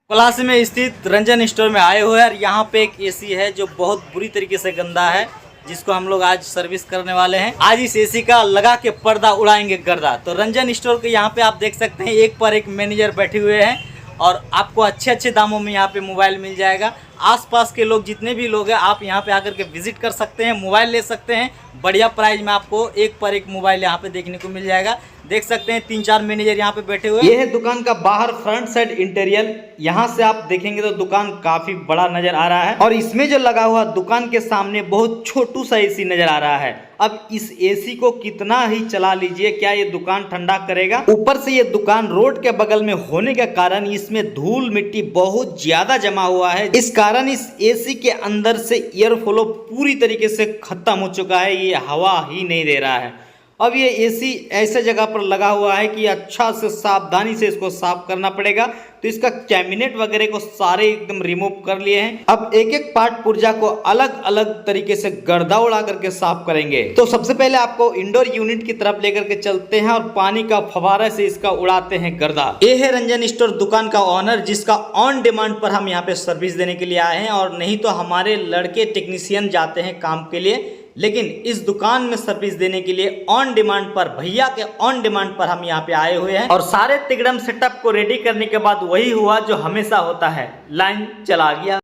पलासी में स्थित रंजन स्टोर में आए हुए हैं और यहाँ पे एक एसी है जो बहुत बुरी तरीके से गंदा है, जिसको हम लोग आज सर्विस करने वाले हैं। आज इस एसी का लगा के पर्दा उड़ाएंगे गर्दा। तो रंजन स्टोर के यहाँ पे आप देख सकते हैं एक पर एक मैनेजर बैठे हुए हैं और आपको अच्छे अच्छे दामों में यहाँ पे मोबाइल मिल जाएगा। आसपास के लोग जितने भी लोग हैं आप यहाँ पे आकर के विजिट कर सकते हैं, मोबाइल ले सकते हैं। बढ़िया प्राइस में आपको एक पर एक मोबाइल यहाँ पे देखने को मिल जाएगा। देख सकते हैं 3-4 मैनेजर यहाँ पे बैठे हुए हैं। ये है दुकान का बाहर फ्रंट साइड इंटीरियर। यहाँ से आप देखेंगे तो दुकान काफी बड़ा नजर आ रहा है और इसमें जो लगा हुआ दुकान के सामने बहुत छोटू सा एसी नजर आ रहा है। अब इस एसी को कितना ही चला लीजिए, क्या ये दुकान ठंडा करेगा? ऊपर से ये दुकान रोड के बगल में होने के कारण इसमें धूल मिट्टी बहुत ज्यादा जमा हुआ है। इस कारण इस एसी के अंदर से एयर फ्लो पूरी तरीके से खत्म हो चुका है, ये हवा ही नहीं दे रहा है। अब ये एसी ऐसे जगह पर लगा हुआ है कि अच्छा से सावधानी से इसको साफ करना पड़ेगा। तो इसका कैबिनेट वगैरह को सारे एकदम रिमूव कर लिए हैं। अब एक एक पार्ट पुर्जा को अलग अलग तरीके से गर्दा उड़ा करके साफ करेंगे। तो सबसे पहले आपको इंडोर यूनिट की तरफ लेकर के चलते हैं और पानी का फवारा से इसका उड़ाते हैं गर्दा। ये है रंजन स्टोर दुकान का ऑनर, जिसका ऑन डिमांड पर हम यहाँ पे सर्विस देने के लिए आए हैं, और नहीं तो हमारे लड़के टेक्नीशियन जाते हैं काम के लिए, लेकिन इस दुकान में सर्विस देने के लिए ऑन डिमांड पर, भैया के ऑन डिमांड पर हम यहाँ पे आए हुए हैं। और सारे तिगड़म सेटअप को रेडी करने के बाद वही हुआ जो हमेशा होता है, लाइन चला गया।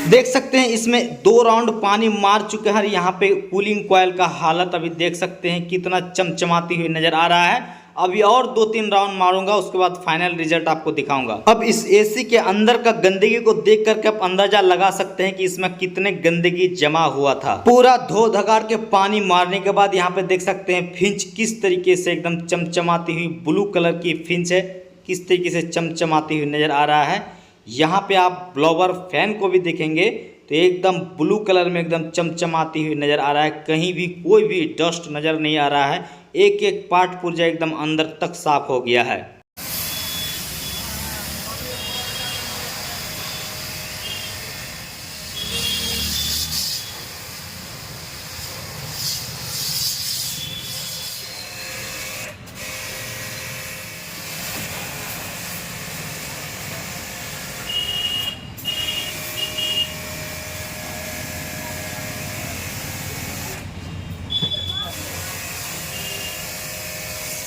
देख सकते हैं इसमें 2 राउंड पानी मार चुके हैं। यहाँ पे कूलिंग कॉइल का हालत अभी देख सकते हैं कितना चमचमाती हुई नजर आ रहा है। अभी और 2-3 राउंड मारूंगा, उसके बाद फाइनल रिजल्ट आपको दिखाऊंगा। अब इस एसी के अंदर का गंदगी को देख करके आप अंदाजा लगा सकते हैं कि इसमें कितने गंदगी जमा हुआ था। पूरा धो धगाड़ के पानी मारने के बाद यहाँ पे देख सकते हैं फिंच किस तरीके से एकदम चमचमाती हुई, ब्लू कलर की फिंच है, किस तरीके से चमचमाती हुई नजर आ रहा है। यहाँ पे आप ब्लोवर फैन को भी देखेंगे तो एकदम ब्लू कलर में एकदम चमचमाती हुई नजर आ रहा है। कहीं भी कोई भी डस्ट नजर नहीं आ रहा है। एक एक पार्ट पुर्जा एकदम अंदर तक साफ हो गया है।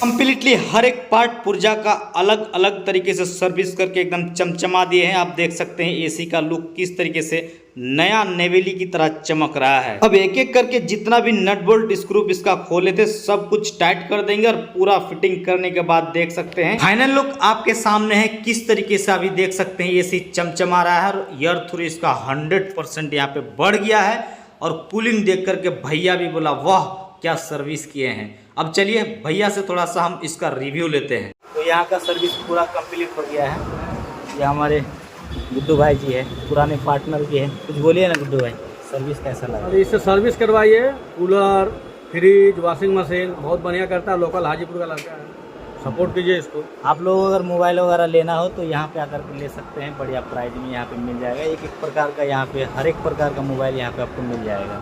कंप्लीटली हर एक पार्ट पुर्जा का अलग अलग तरीके से सर्विस करके एकदम चमचमा दिए हैं। आप देख सकते हैं एसी का लुक किस तरीके से नया नेवेली की तरह चमक रहा है। अब एक एक करके जितना भी नट बोल्ट स्क्रू इसका खोले थे सब कुछ टाइट कर देंगे और पूरा फिटिंग करने के बाद देख सकते हैं फाइनल लुक आपके सामने है। किस तरीके से अभी देख सकते हैं एसी चमचमा रहा है और एयर थ्रू इसका 100% यहाँ पे बढ़ गया है। और कूलिंग देख करके भैया भी बोला वाह क्या सर्विस किए हैं। अब चलिए भैया से थोड़ा सा हम इसका रिव्यू लेते हैं। तो यहाँ का सर्विस पूरा कंप्लीट हो गया है। ये हमारे गुड्डू भाई जी है, पुराने पार्टनर भी है। कुछ बोलिए ना गुड्डू भाई, सर्विस कैसा लगा? इससे सर्विस करवाइए, कूलर, फ्रिज, वॉशिंग मशीन बहुत बढ़िया करता है। लोकल हाजीपुर का लड़का है, सपोर्ट कीजिए इसको। आप लोग अगर मोबाइल वगैरह लेना हो तो यहाँ पे आकर के ले सकते हैं। बढ़िया प्राइस में यहाँ पे मिल जाएगा। एक एक प्रकार का यहाँ पे हर एक प्रकार का मोबाइल यहाँ पे आपको मिल जाएगा।